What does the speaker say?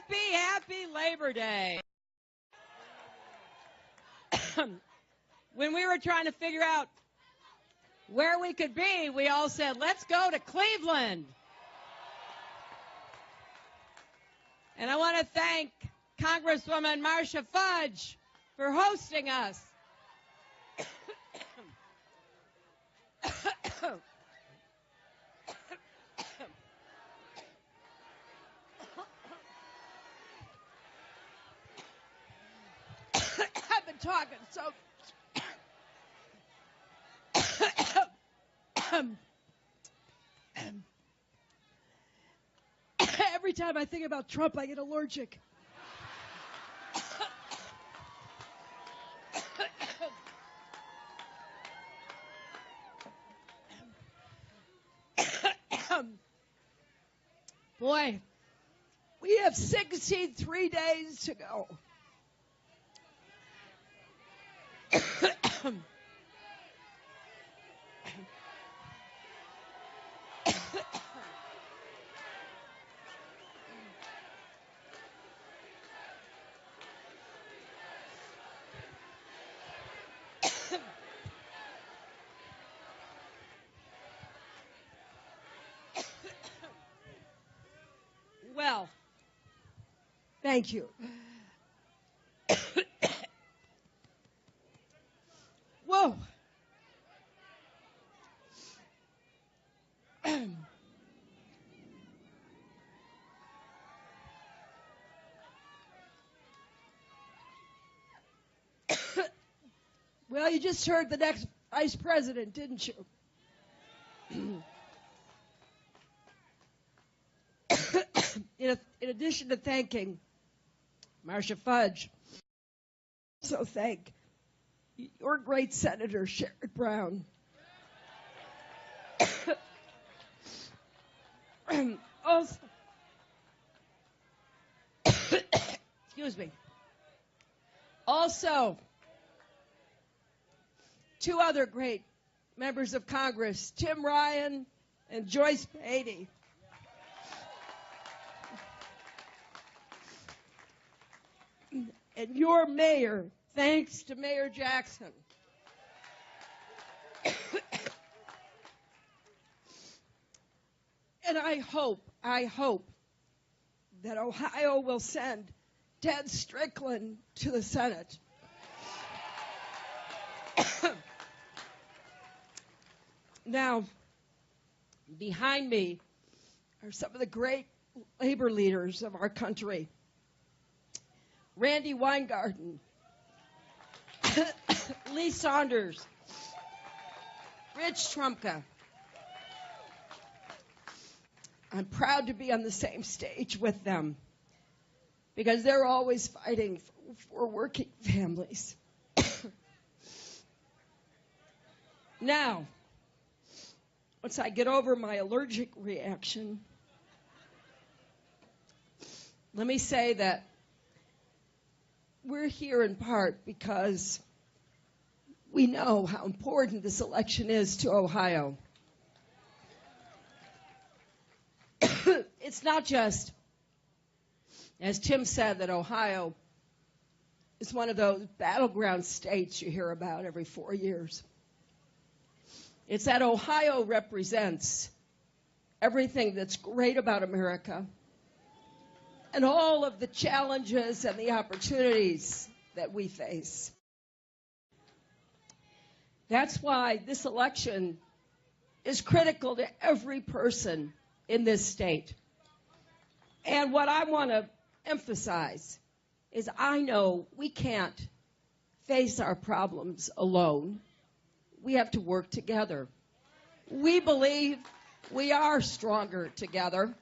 Happy Labor Day. When we were trying to figure out where we could be, we all said, let's go to Cleveland. And I want to thank Congresswoman Marcia Fudge for hosting us. I've been talking so every time I think about Trump, I get allergic. Boy, we have 63 days to go. Well, thank you. Whoa. Well, you just heard the next vice president, didn't you? In addition to thanking Marcia Fudge, I also thank your great Senator Sherrod Brown. Also, excuse me. Also, two other great members of Congress, Tim Ryan and Joyce Beatty. And your mayor, thanks to Mayor Jackson. And I hope that Ohio will send Ted Strickland to the Senate. Now, behind me are some of the great labor leaders of our country. Randy Weingarten, Lee Saunders, Rich Trumka. I'm proud to be on the same stage with them because they're always fighting for working families. Now, once I get over my allergic reaction, let me say that we're here in part because we know how important this election is to Ohio. It's not just, as Tim said, that Ohio is one of those battleground states you hear about every 4 years. It's that Ohio represents everything that's great about America and all of the challenges and the opportunities that we face. That's why this election is critical to every person in this state. And what I want to emphasize is I know we can't face our problems alone. We have to work together. We believe we are stronger together.